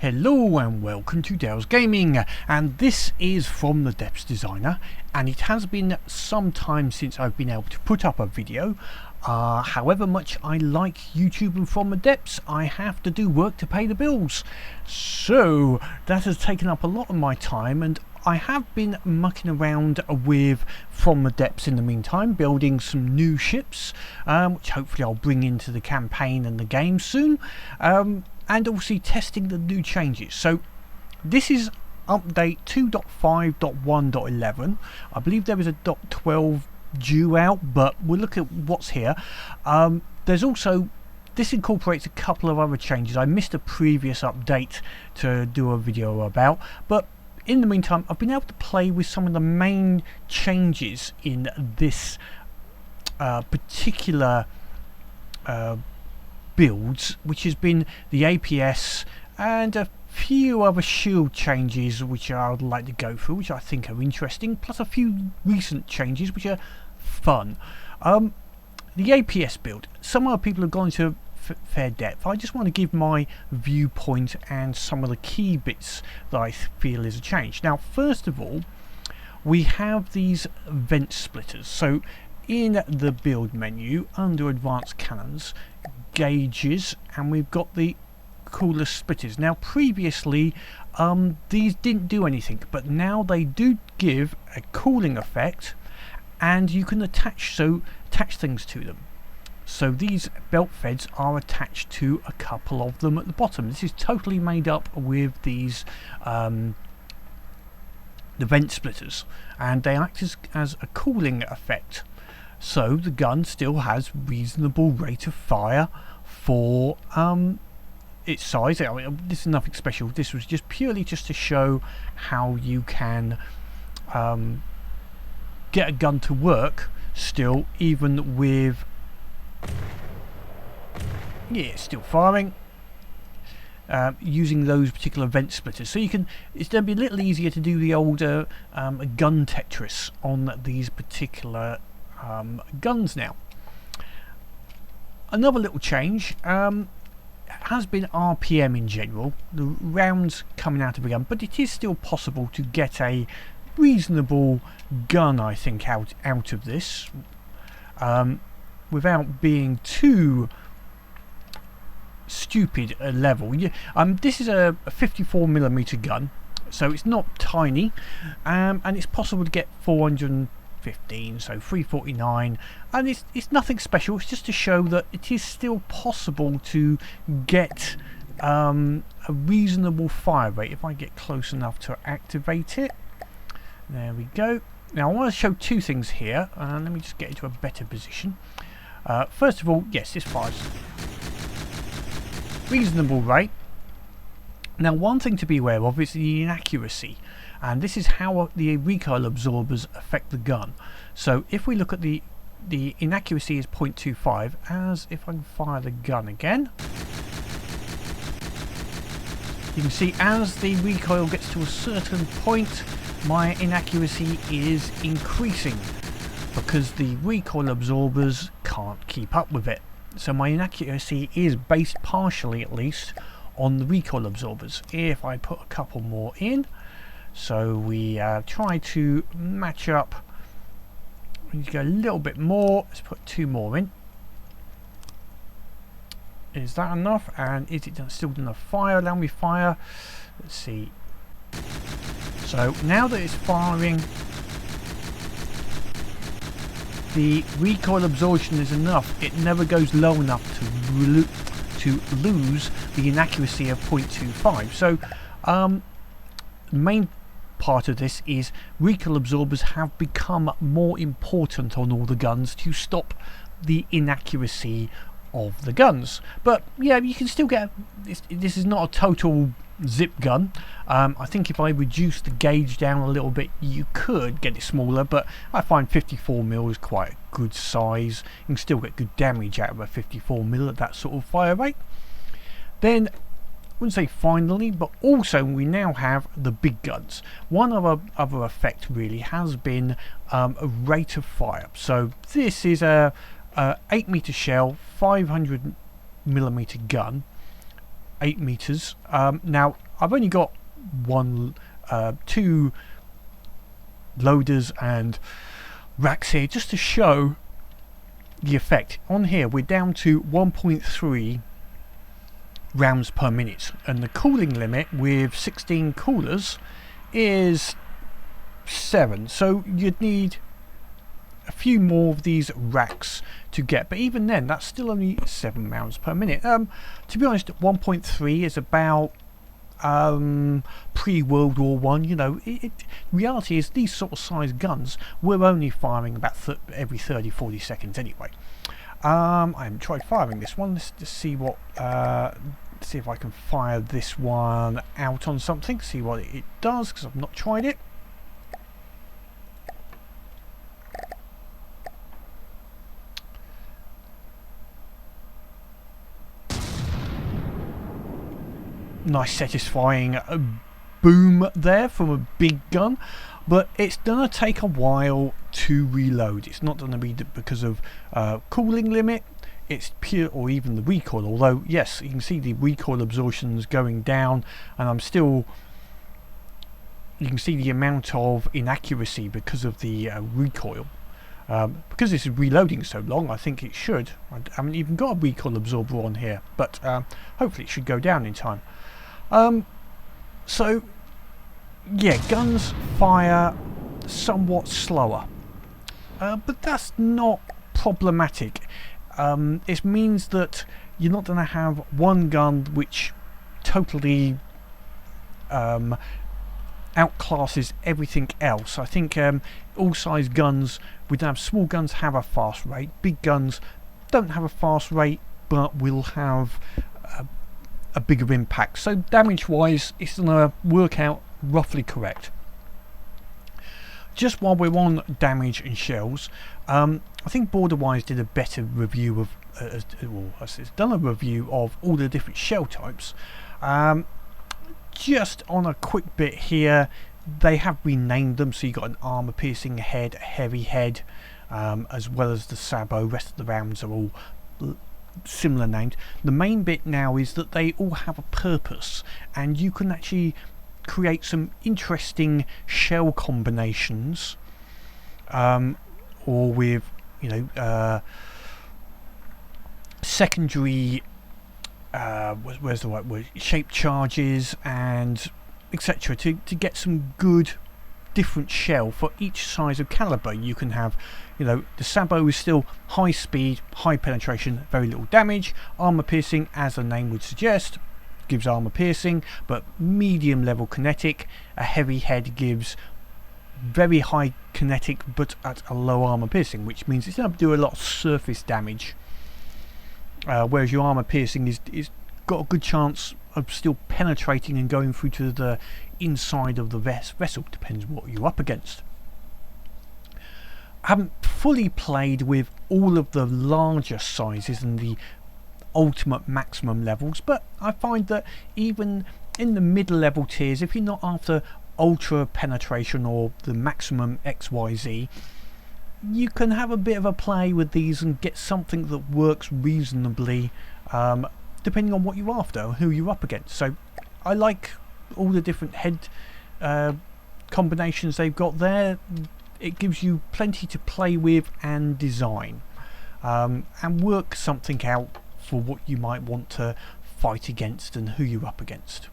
Hello and welcome to Dale's Gaming, and this is from the Depths Designer, and it has been some time since I've been able to put up a video. However much I like YouTube and From the Depths, I have to do work to pay the bills, so that has taken up a lot of my time, and I have been mucking around with From the Depths in the meantime, building some new ships, which hopefully I'll bring into the campaign and the game soon. And also testing the new changes. So this is update 2.5.1.11. I believe there is a .12 due out, but we'll look at what's here. There's also, this incorporates a couple of other changes. I missed a previous update to do a video about, but in the meantime I've been able to play with some of the main changes in this particular builds, which has been the APS and a few other shield changes which I would like to go through, which I think are interesting, plus a few recent changes which are fun. The APS build, some other people have gone into fair depth. I just want to give my viewpoint and some of the key bits that I feel is a change. Now, first of all, we have these vent splitters. So in the build menu under advanced cannons, gauges, and we've got the cooler splitters. Now previously these didn't do anything, but now they do give a cooling effect, and you can attach things to them. So these belt feds are attached to a couple of them at the bottom. This is totally made up with these the vent splitters, and they act as a cooling effect. So the gun still has reasonable rate of fire for its size. I mean, this is nothing special. This was just purely just to show how you can get a gun to work still, even with still firing, using those particular vent splitters. So you can, it's going to be a little easier to do the older gun Tetris on these particular guns now. Another little change has been RPM in general, the rounds coming out of a gun, but it is still possible to get a reasonable gun, I think, out of this without being too stupid a level. This is a 54mm gun, so it's not tiny, and it's possible to get 415, so 349, and it's nothing special. It's just to show that it is still possible to get a reasonable fire rate if I get close enough to activate it. There we go. Now I want to show two things here, and let me just get into a better position. First of all, yes, this fires reasonable rate. Now, one thing to be aware of is the inaccuracy, and this is how the recoil absorbers affect the gun. So if we look at the inaccuracy is 0.25, as if I can fire the gun again, you can see as the recoil gets to a certain point, my inaccuracy is increasing because the recoil absorbers can't keep up with it. So my inaccuracy is based partially, at least, on the recoil absorbers. If I put a couple more in, so we try to match up, we need to go a little bit more. Let's put two more in. Is that enough? And is it still enough fire? Allow me fire. Let's see. So now that it's firing, the recoil absorption is enough. It never goes low enough to lose the inaccuracy of 0.25. So the main part of this is recoil absorbers have become more important on all the guns to stop the inaccuracy of the guns. But yeah, you can still get this is not a total zip gun. I think if I reduce the gauge down a little bit, you could get it smaller, but I find 54mm is quite a good size. You can still get good damage out of a 54mm at that sort of fire rate. Then, I wouldn't say finally, but also we now have the big guns. One other effect really has been a rate of fire. So this is a 8 meter shell, 500mm gun, 8 meters. Now I've only got two loaders and racks here just to show the effect. On here we're down to 1.3 rounds per minute, and the cooling limit with 16 coolers is 7, so you'd need a few more of these racks to get, but even then that's still only 7 rounds per minute. To be honest, 1.3 is about pre-World War One. You know, reality is these sort of size guns were only firing about every 30-40 seconds anyway. I haven't tried firing this one. Let's just see what see if I can fire this one out on something, see what it does, because I've not tried it. Nice satisfying boom there from a big gun, but it's gonna take a while to reload. It's not gonna be because of cooling limit, it's pure, or even the recoil, although yes, you can see the recoil absorption's going down, and I'm still, you can see the amount of inaccuracy because of the recoil. Because this is reloading so long, I think it should. I haven't even got a recoil absorber on here, but hopefully it should go down in time. So yeah, guns fire somewhat slower, but that's not problematic. It means that you're not going to have one gun which totally outclasses everything else. I think all size guns, we don't have small guns have a fast rate, big guns don't have a fast rate but will have a bigger impact, so damage wise it's going to work out roughly correct. Just while we're on damage and shells, I think Borderwise did a better review of it's done a review of all the different shell types. Just on a quick bit here, they have renamed them, so you got an armor piercing head, a heavy head, as well as the sabot. Rest of the rounds are all similar named. The main bit now is that they all have a purpose, and you can actually create some interesting shell combinations, or with, you know, secondary where's the right word, shape charges and etc. to get some good different shell for each size of caliber. You can have, you know, the sabot is still high speed, high penetration, very little damage. Armor piercing, as the name would suggest, gives armor piercing, but medium level kinetic. A heavy head gives very high kinetic but at a low armor piercing, which means it's going to do a lot of surface damage. Whereas your armor piercing is got a good chance of still penetrating and going through to the inside of the vessel, depends what you're up against. I haven't fully played with all of the larger sizes and the ultimate maximum levels, but I find that even in the middle level tiers, if you're not after ultra penetration or the maximum XYZ, you can have a bit of a play with these and get something that works reasonably, depending on what you're after or who you're up against. So I like all the different head combinations they've got there. It gives you plenty to play with and design, and work something out for what you might want to fight against and who you're up against.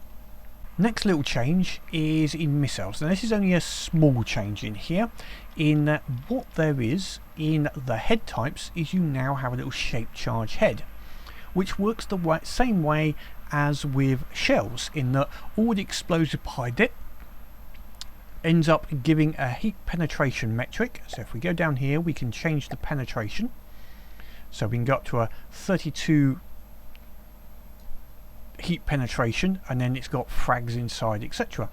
Next little change is in missiles. Now this is only a small change in here. In what there is in the head types is you now have a little shape charge head, which works the same way as with shells, in that all the explosive behind it ends up giving a heat penetration metric. So if we go down here, we can change the penetration, so we can go up to a 32 heat penetration, and then it's got frags inside, etc.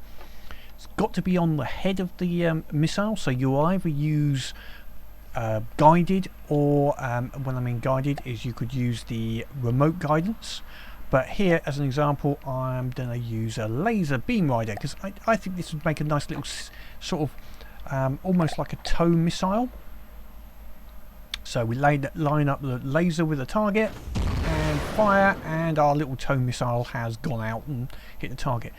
It's got to be on the head of the missile, so you'll either use guided, or when I mean guided is you could use the remote guidance, but here as an example I'm going to use a laser beam rider, because I think this would make a nice little sort of almost like a tow missile. So we line up the laser with the target and fire, and our little tow missile has gone out and hit the target.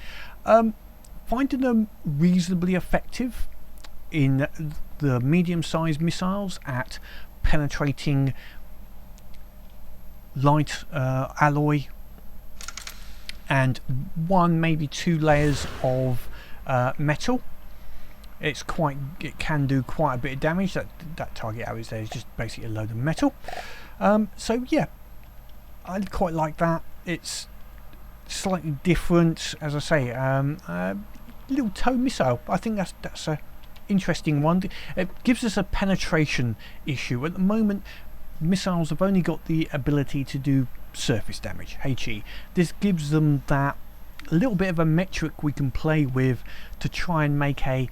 Finding them reasonably effective in the medium-sized missiles at penetrating light alloy and 1, maybe 2 layers of metal. It can do quite a bit of damage. That target area there is just basically a load of metal. So yeah, I quite like that. It's slightly different, as I say. Little tow missile. I think that's a interesting one. It gives us a penetration issue. At the moment, missiles have only got the ability to do surface damage, HE. This gives them that little bit of a metric we can play with to try and make a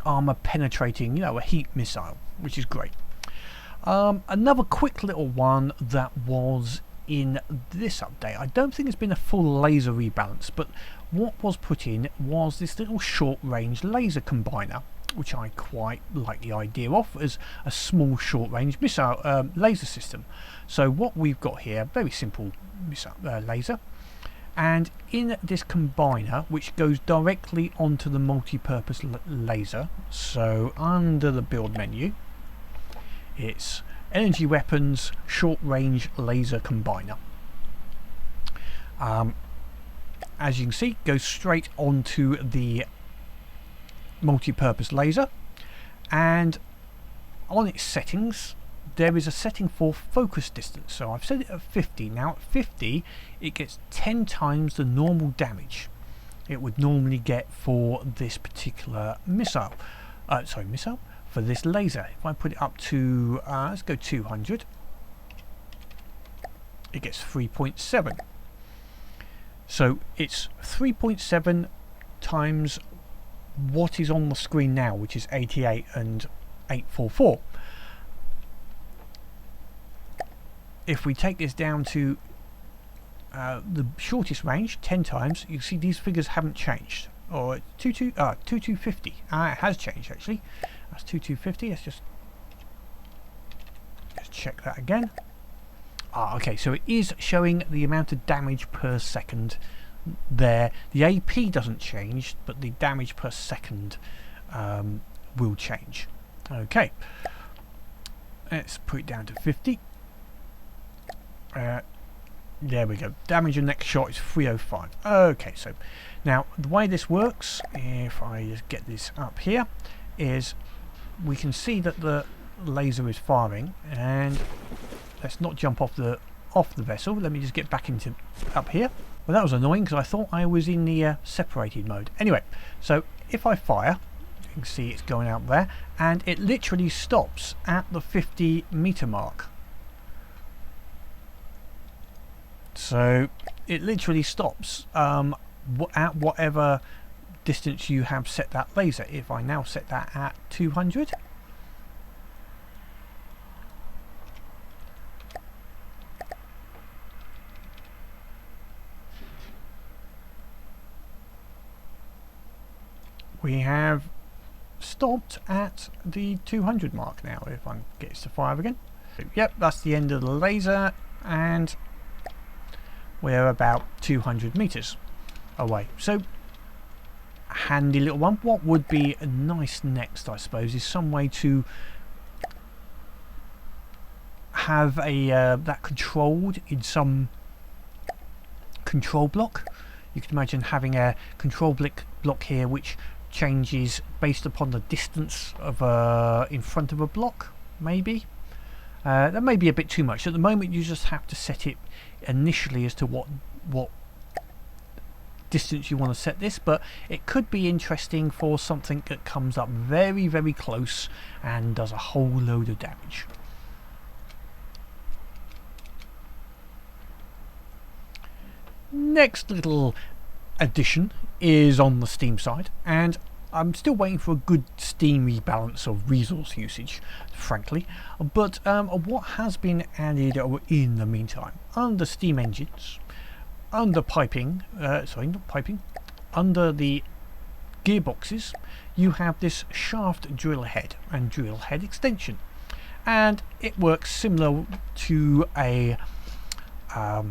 armor penetrating, a heat missile, which is great. Another quick little one that was in this update, I don't think it's been a full laser rebalance, but what was put in was this little short range laser combiner, which I quite like the idea of as a small short range missile laser system. So what we've got here, very simple missile laser, and in this combiner, which goes directly onto the multi-purpose laser, so under the build menu, it's energy weapons short range laser combiner. As you can see, goes straight onto the multi-purpose laser, and on its settings there is a setting for focus distance. So I've set it at 50. Now at 50 it gets 10 times the normal damage it would normally get for this particular missile. For this laser. If I put it up to let's go 200, it gets 3.7. So it's 3.7 times what is on the screen now, which is 88 and 844. If we take this down to the shortest range, 10 times, you see these figures haven't changed. Or 2250. It has changed actually. That's 2250. Let's just check that again. Okay, so it is showing the amount of damage per second there. The AP doesn't change, but the damage per second will change. Okay, let's put it down to 50. There we go. Damage on next shot is 305. Okay, so now the way this works, if I just get this up here, is we can see that the laser is firing, and let's not jump off the vessel. Let me just get back into up here. Well, that was annoying because I thought I was in the separated mode. Anyway, so if I fire, you can see it's going out there, and it literally stops at the 50 meter mark. So it literally stops at whatever distance you have set that laser. If I now set that at 200, we have stopped at the 200 mark now. If I get it to fire again, so, yep, that's the end of the laser, and we're about 200 meters away. So handy little one. What would be nice next, I suppose, is some way to have a that controlled in some control block. You can imagine having a control block here which changes based upon the distance of in front of a block, maybe. That may be a bit too much. At the moment you just have to set it initially as to what distance you want to set this, but it could be interesting for something that comes up very, very close and does a whole load of damage. Next little addition is on the Steam side, and I'm still waiting for a good Steam rebalance of resource usage, frankly, but what has been added in the meantime, under Steam engines, under piping, under the gearboxes, you have this shaft drill head and drill head extension, and it works similar to a the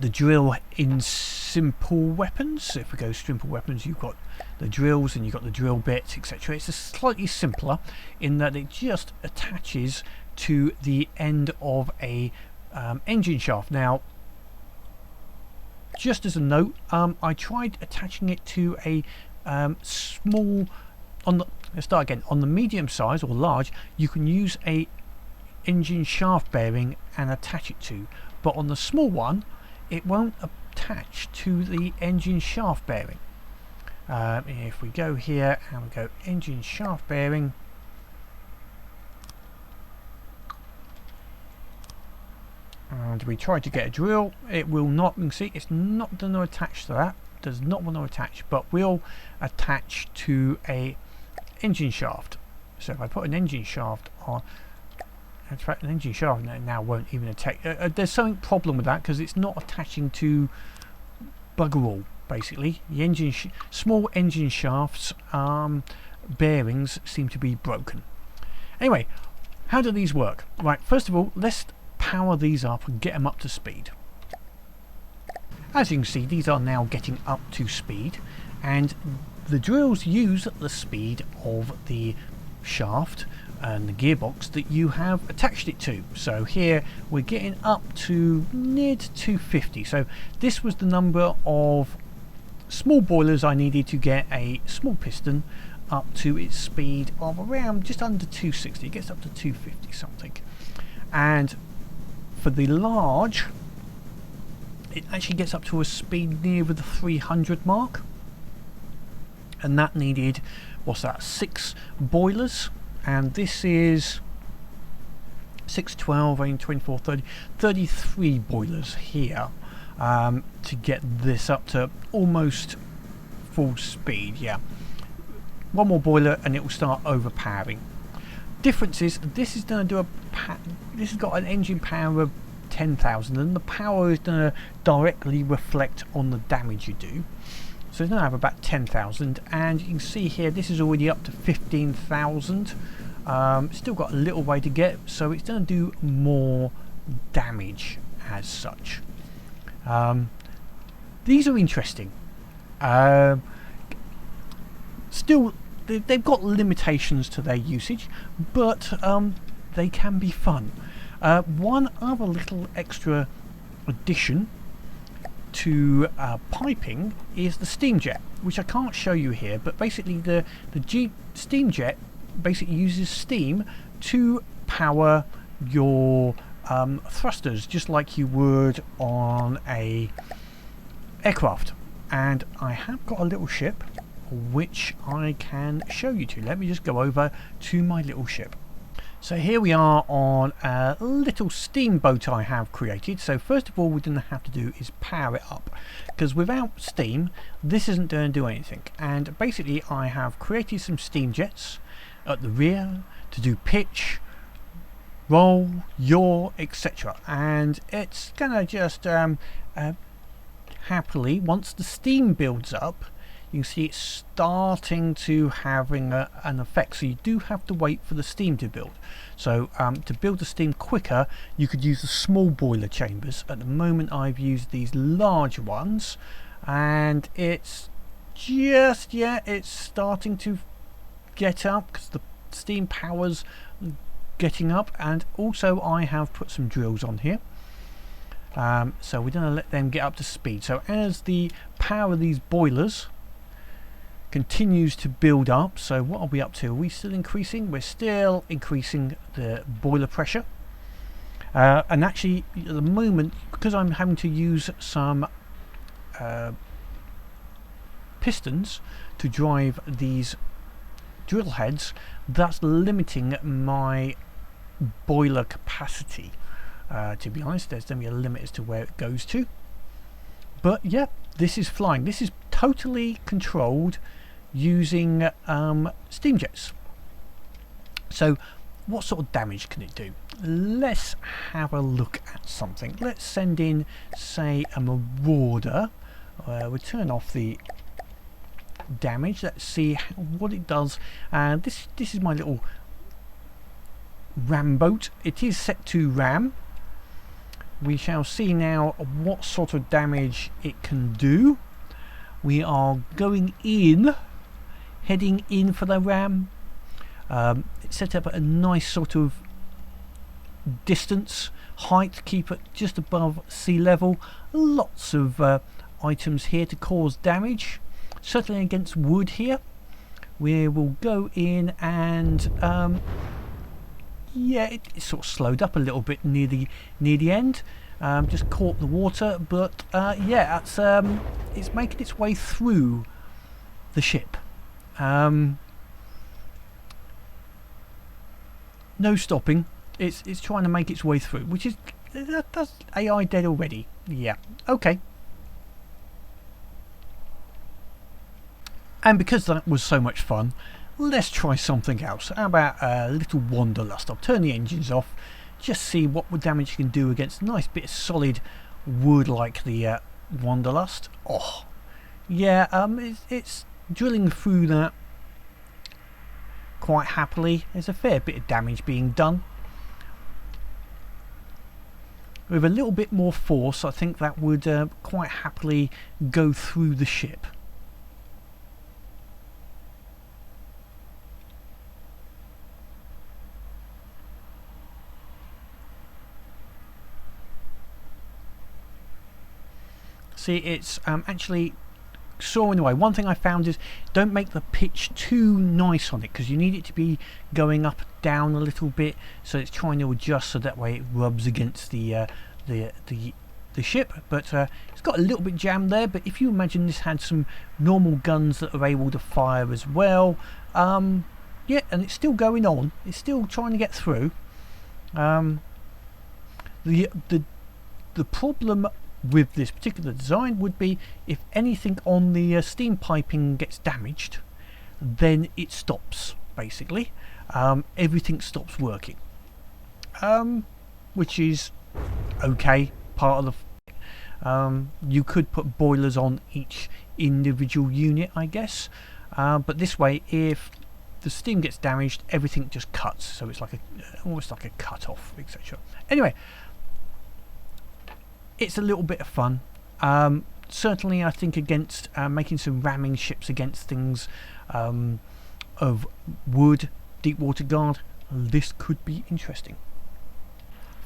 drill in simple weapons. If we go simple weapons, you've got the drills and you've got the drill bits, etc. It's just slightly simpler in that it just attaches to the end of a engine shaft. Now, just as a note, I tried attaching it to a small, let's start again, on the medium size or large, you can use a engine shaft bearing and attach it to, but on the small one it won't attach to the engine shaft bearing. If we go here and we go engine shaft bearing, and we try to get a drill, it will not. You can see it's not going to attach to that, does not want to attach, but will attach to a engine shaft. So if I put an engine shaft on, in fact, an engine shaft now won't even attach. There's something problem with that because it's not attaching to bugger all. Basically, the engine small engine shafts bearings seem to be broken. Anyway, how do these work? Right, first of all, let's power these up and get them up to speed. As you can see, these are now getting up to speed, and the drills use the speed of the shaft and the gearbox that you have attached it to. So here we're getting up to near to 250. So this was the number of small boilers I needed to get a small piston up to its speed of around just under 260. It gets up to 250 something. And for the large, it actually gets up to a speed near the 300 mark. And that needed, what's that, 6 boilers. And this is 6, 12, 18, 24, 30, 33 boilers here to get this up to almost full speed. Yeah, one more boiler and it will start overpowering. Difference is this is going to do this has got an engine power of 10,000, and the power is going to directly reflect on the damage you do. So it's going to have about 10,000, and you can see here this is already up to 15,000. Still got a little way to get, so it's going to do more damage as such. These are interesting. Still, they've got limitations to their usage, but they can be fun. One other little extra addition to piping is the steam jet, which I can't show you here, but basically the steam jet basically uses steam to power your thrusters, just like you would on a aircraft. And I have got a little ship which I can show you to. Let me just go over to my little ship. So here we are on a little steamboat I have created. So first of all, what we're going to have to do is power it up, because without steam this isn't going to do anything. And basically I have created some steam jets at the rear to do pitch, roll, yaw, etc. And it's going to just happily, once the steam builds up, you can see it's starting to having an effect. So you do have to wait for the steam to build. So to build the steam quicker, you could use the small boiler chambers. At the moment I've used these large ones, and it's just, yeah, it's starting to get up because the steam power's getting up. And also I have put some drills on here. So we're going to let them get up to speed. So as the power of these boilers continues to build up, so what are we up to? Are we still increasing? We're still increasing the boiler pressure. And actually at the moment, because I'm having to use some pistons to drive these drill heads, that's limiting my boiler capacity. To be honest, there's going to be a limit as to where it goes to. But yeah, this is flying. This is totally controlled using steam jets. So what sort of damage can it do? Let's have a look at something. Let's send in, say, a marauder. We'll turn off the damage. Let's see what it does. This is my little ram boat. It is set to ram. we shall see now what sort of damage it can do. We are going in, heading in for the ram. It's set up at a nice sort of distance, height, keep it just above sea level. Lots of items here to cause damage, certainly against wood here. We will go in and yeah, it sort of slowed up a little bit near the end. Just caught the water, but yeah, it's making its way through the ship. No stopping. It's trying to make its way through, which is that's AI dead already. Yeah, okay. And because that was so much fun, let's try something else. How about a little wanderlust? I'll turn the engines off, just see what damage you can do against a nice bit of solid wood like the wanderlust. Oh, yeah, it's drilling through that quite happily. There's a fair bit of damage being done. With a little bit more force, I think that would quite happily go through the ship. See, it's actually sawing away. One thing I found is don't make the pitch too nice on it, because you need it to be going up down a little bit, so it's trying to adjust so that way it rubs against the ship. But it's got a little bit jammed there. But if you imagine this had some normal guns that are able to fire as well, yeah, and it's still going on. It's still trying to get through. The problem with this particular design would be if anything on the steam piping gets damaged, then it stops, basically. Everything stops working, which is okay, part of the you could put boilers on each individual unit, I guess, but this way, if the steam gets damaged, everything just cuts, so it's like almost like a cut off, etc. Anyway, it's a little bit of fun. Certainly, I think against making some ramming ships against things of wood, deep water guard, this could be interesting.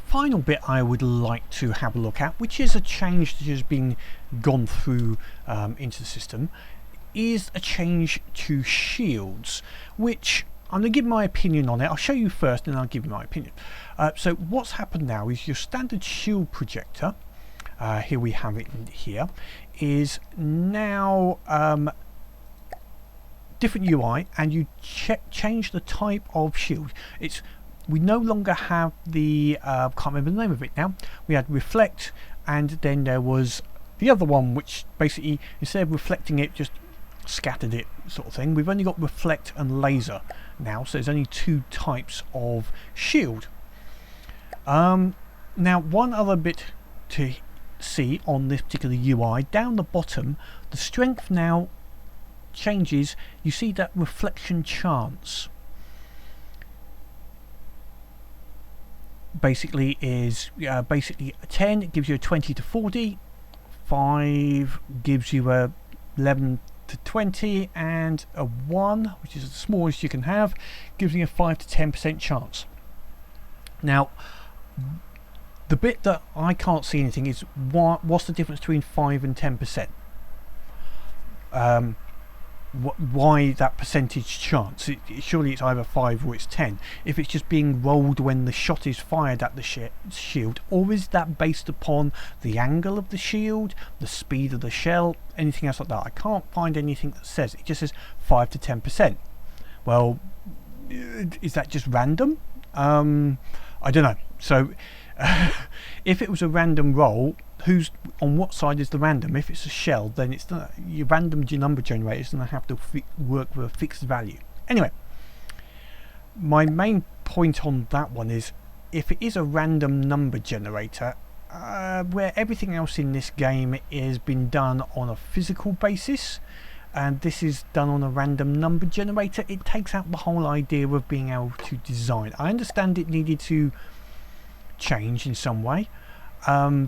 Final bit I would like to have a look at, which is a change that has been gone through into the system, is a change to shields, which I'm going to give my opinion on it. I'll show you first and I'll give you my opinion. So what's happened now is your standard shield projector, here we have it here, is now different UI, and you change the type of shield. We no longer have the can't remember the name of it now. We had reflect, and then there was the other one, which basically instead of reflecting it, just scattered it, sort of thing. We've only got reflect and laser now, so there's only two types of shield. Now, one other bit to see on this particular UI, down the bottom, the strength now changes. You see that reflection chance basically is basically a 10, it gives you a 20 to 40, 5 gives you a 11 to 20, and a 1, which is the smallest you can have, gives you a 5 to 10% chance. Now, the bit that I can't see anything is what's the difference between 5 and 10%? Why that percentage chance? Surely it's either 5 or it's 10. If it's just being rolled when the shot is fired at the shield, or is that based upon the angle of the shield, the speed of the shell, anything else like that? I can't find anything that says. It just says 5 to 10%. Well, is that just random? I don't know. So if it was a random roll, who's on what side is the random? If it's a shell, then it's your random number generator is going to have to work with a fixed value. Anyway, my main point on that one is, if it is a random number generator, where everything else in this game is been done on a physical basis, and this is done on a random number generator, it takes out the whole idea of being able to design. I understand it needed to change in some way,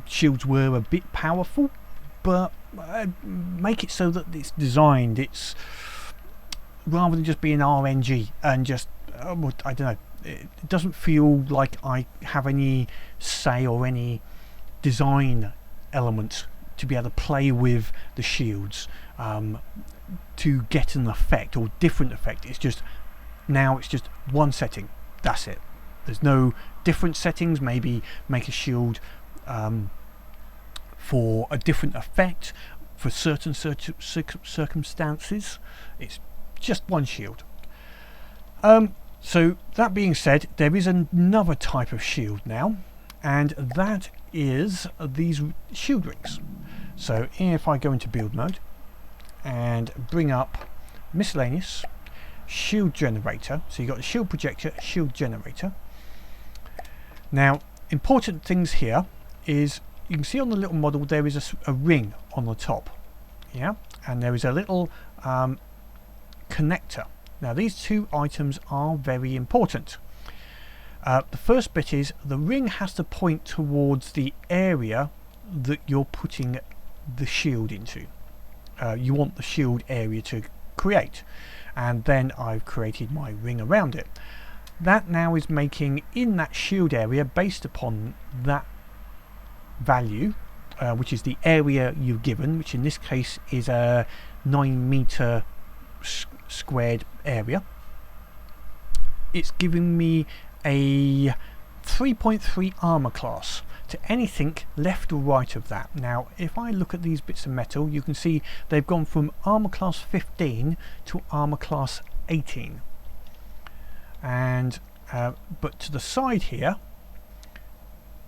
shields were a bit powerful, but make it so that it's designed, it's rather than just being RNG and just I don't know, it doesn't feel like I have any say or any design elements to be able to play with the shields to get an effect or different effect. It's just now it's just one setting, that's it. There's no different settings. Maybe make a shield for a different effect for certain circumstances. It's just one shield. So that being said, there is another type of shield now, and that is these shield rings. So if I go into build mode and bring up miscellaneous shield generator, so you've got the shield projector, shield generator. Now, important things here is you can see on the little model there is a ring on the top, yeah, and there is a little connector. Now these two items are very important. The first bit is the ring has to point towards the area that you're putting the shield into. You want the shield area to create, and then I've created my ring around it. That now is making in that shield area, based upon that value, which is the area you've given, which in this case is a 9 meter squared area. It's giving me a 3.3 armor class to anything left or right of that. Now if I look at these bits of metal, you can see they've gone from armor class 15 to armor class 18, and but to the side here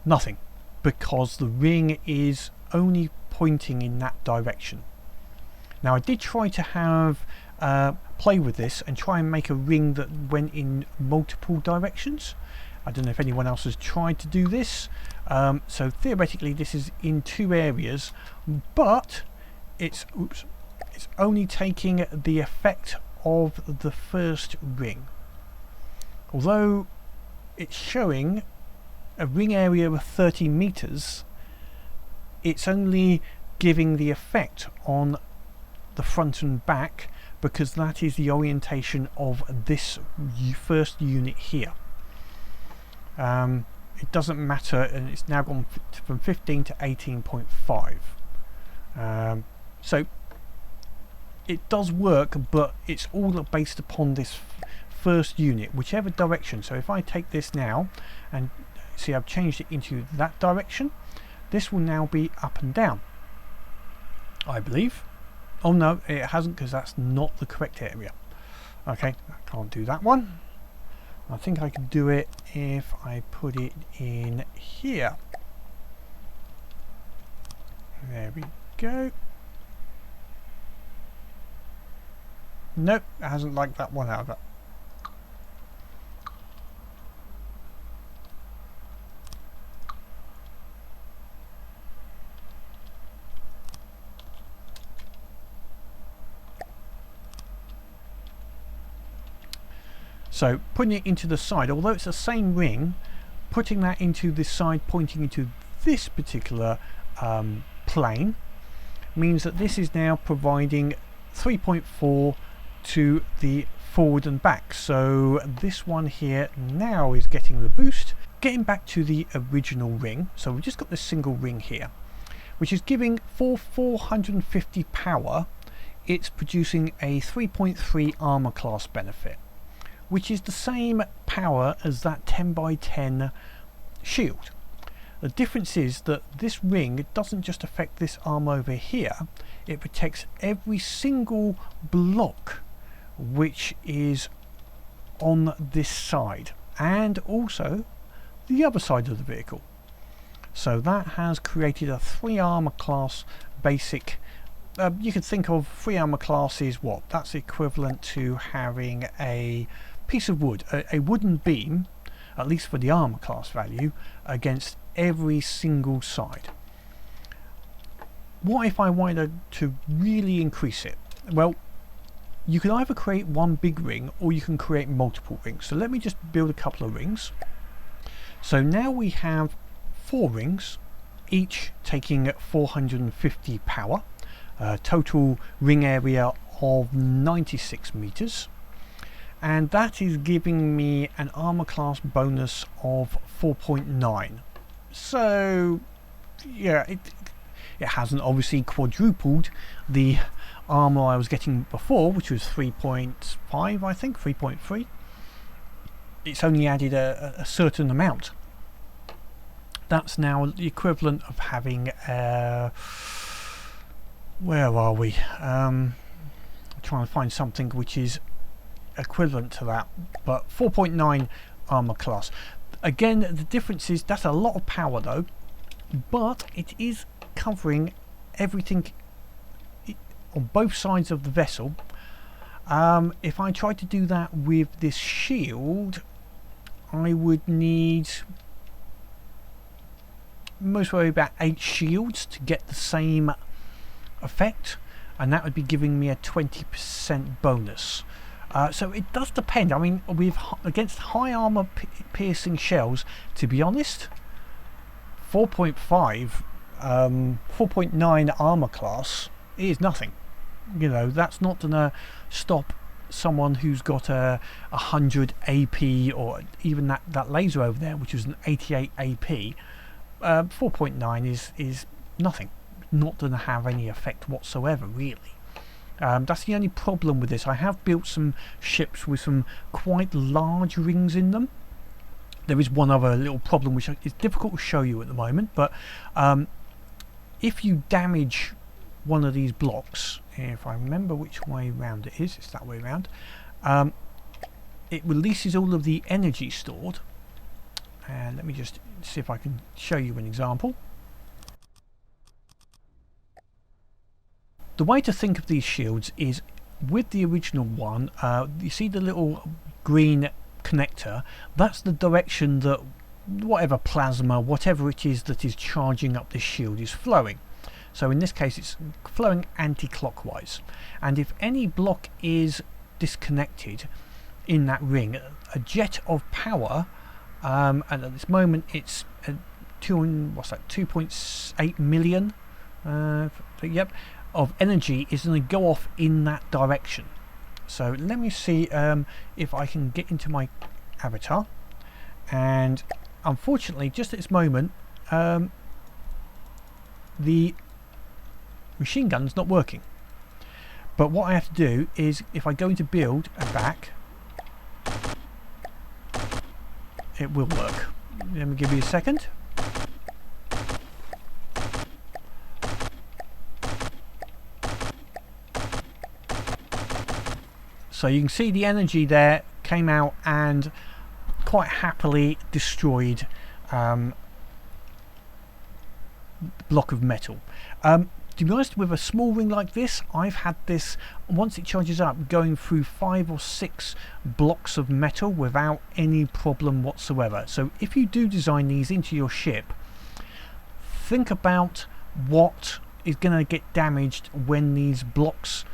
nothing, because the ring is only pointing in that direction. Now I did try to have play with this and try and make a ring that went in multiple directions. I don't know if anyone else has tried to do this. So theoretically this is in two areas, but it's only taking the effect of the first ring. Although it's showing a ring area of 30 meters, it's only giving the effect on the front and back, because that is the orientation of this first unit here. It doesn't matter, and it's now gone from 15 to 18.5. So it does work, but it's all based upon this first unit, whichever direction. So if I take this now and see, I've changed it into that direction, this will now be up and down, I believe. Oh no, it hasn't, because that's not the correct area. Okay, I can't do that one. I think I can do it if I put it in here. There we go. Nope, it hasn't liked that one either. So putting it into the side, although it's the same ring, putting that into the side pointing into this particular plane means that this is now providing 3.4 to the forward and back. So this one here now is getting the boost. Getting back to the original ring, so we've just got this single ring here, which is giving for 450 power, it's producing a 3.3 armor class benefit, which is the same power as that 10 by 10 shield. The difference is that this ring doesn't just affect this arm over here, it protects every single block which is on this side, and also the other side of the vehicle. So that has created a 3 armor class basic. You could think of 3 armor classes, what? That's equivalent to having a piece of wood, a wooden beam, at least for the armor class value, against every single side. What if I wanted to really increase it? Well, you can either create one big ring or you can create multiple rings. So let me just build a couple of rings. So now we have 4 rings, each taking 450 power, total ring area of 96 meters, and that is giving me an armor class bonus of 4.9. So yeah, it hasn't obviously quadrupled the armor I was getting before, which was 3.5, I think 3.3. It's only added a certain amount. That's now the equivalent of having where are we? I'm trying to find something which is equivalent to that, but 4.9 armor class. Again, the difference is that's a lot of power though, but it is covering everything on both sides of the vessel. If I try to do that with this shield, I would need most probably about 8 shields to get the same effect, and that would be giving me a 20% bonus. So it does depend. I mean, against high armor piercing shells, to be honest, 4.9 armor class is nothing. You know, that's not gonna stop someone who's got a 100 AP, or even that laser over there, which is an 88 AP. 4.9 is nothing. Not gonna have any effect whatsoever, really. That's the only problem with this. I have built some ships with some quite large rings in them. There is one other little problem which is difficult to show you at the moment, but if you damage one of these blocks, if I remember which way round it is, it's that way round, it releases all of the energy stored. And let me just see if I can show you an example. The way to think of these shields is, with the original one, you see the little green connector, that's the direction that whatever plasma, whatever it is that is charging up this shield is flowing. So in this case it's flowing anti-clockwise, and if any block is disconnected in that ring, a jet of power, and at this moment it's 2.8 million yep, of energy is going to go off in that direction. So let me see if I can get into my avatar, and unfortunately just at this moment the machine gun's not working. But what I have to do is, if I go into build and back, it will work. Let me give you a second. So you can see the energy there came out and quite happily destroyed block of metal. To be honest, with a small ring like this, I've had this, once it charges up, going through 5 or 6 blocks of metal without any problem whatsoever. So if you do design these into your ship, think about what is going to get damaged when these blocks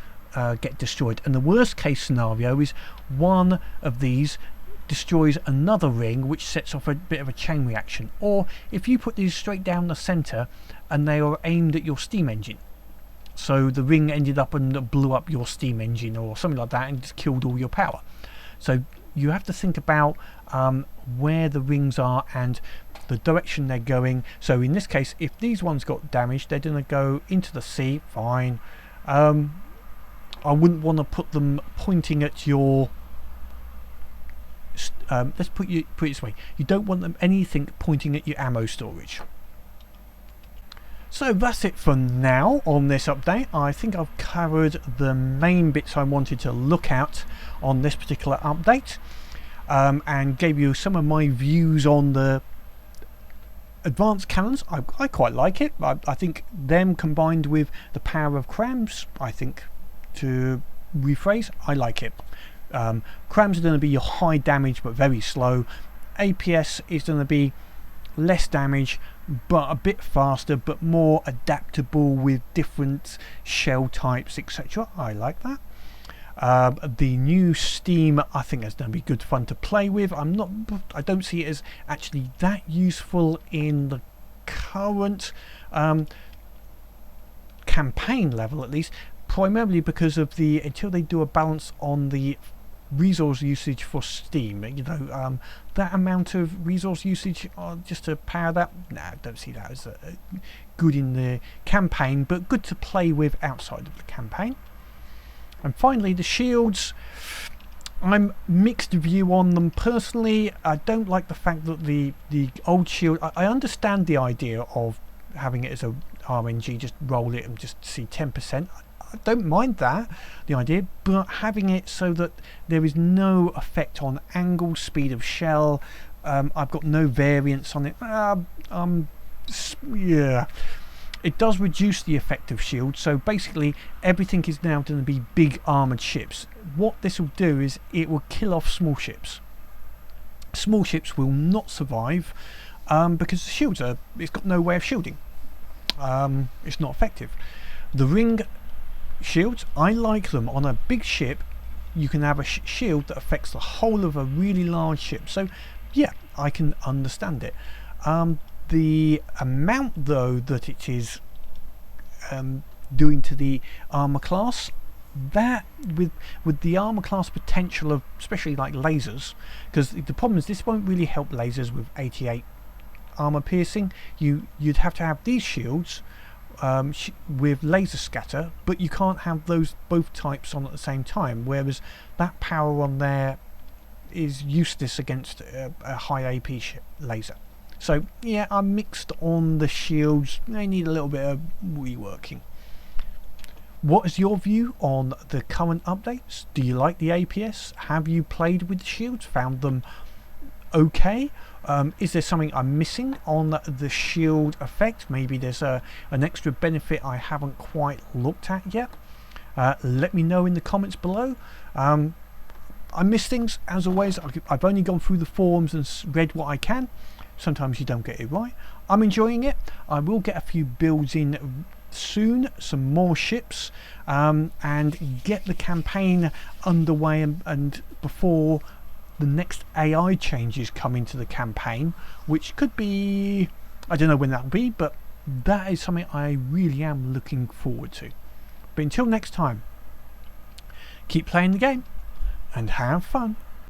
get destroyed. And the worst case scenario is one of these destroys another ring, which sets off a bit of a chain reaction. Or if you put these straight down the center and they are aimed at your steam engine, so the ring ended up and blew up your steam engine or something like that and just killed all your power. So you have to think about where the rings are and the direction they're going. So in this case, if these ones got damaged, they're going to go into the sea, fine. I wouldn't want to put them pointing at your let's put it this way, you don't want them anything pointing at your ammo storage. So that's it for now on this update. I think I've covered the main bits I wanted to look at on this particular update, and gave you some of my views on the advanced cannons. I quite like it. I think them combined with the power of crams, I think, to rephrase, I like it. Crams are going to be your high damage but very slow. APS is going to be less damage but a bit faster but more adaptable with different shell types, etc. I like that. The new Steam, I think that's going to be good fun to play with. I don't see it as actually that useful in the current campaign level, at least, primarily because of the until they do a balance on the resource usage for Steam. That amount of resource usage just to power that, I don't see that as good in the campaign, but good to play with outside of the campaign. And finally, the shields. I'm mixed view on them personally. I don't like the fact that the old shield, I understand the idea of having it as a RNG, just roll it and just see 10%. I don't mind that, the idea, but having it so that there is no effect on angle, speed of shell, I've got no variance on it. Yeah, it does reduce the effect of shield, so basically everything is now going to be big armoured ships. What this will do is it will kill off small ships. Small ships will not survive because the shields it's got no way of shielding. It's not effective. The ring shields, I like them. On a big ship you can have a shield that affects the whole of a really large ship, so yeah, I can understand it. The amount though that it is doing to the armor class, that with the armor class potential of especially like lasers, because the problem is this won't really help lasers with 88 armor piercing. You'd have to have these shields with laser scatter, but you can't have those both types on at the same time, whereas that power on there is useless against a high AP laser. So yeah, I'm mixed on the shields. They need a little bit of reworking. What is your view on the current updates? Do you like the APS? Have you played with the shields? Found them okay? Is there something I'm missing on the shield effect? Maybe there's an extra benefit I haven't quite looked at yet. Let me know in the comments below. I miss things, as always. I've only gone through the forums and read what I can. Sometimes you don't get it right. I'm enjoying it. I will get a few builds in soon, some more ships, and get the campaign underway and before the next AI changes come into the campaign, which could be, I don't know when that'll be, but that is something I really am looking forward to. But until next time, keep playing the game and have fun.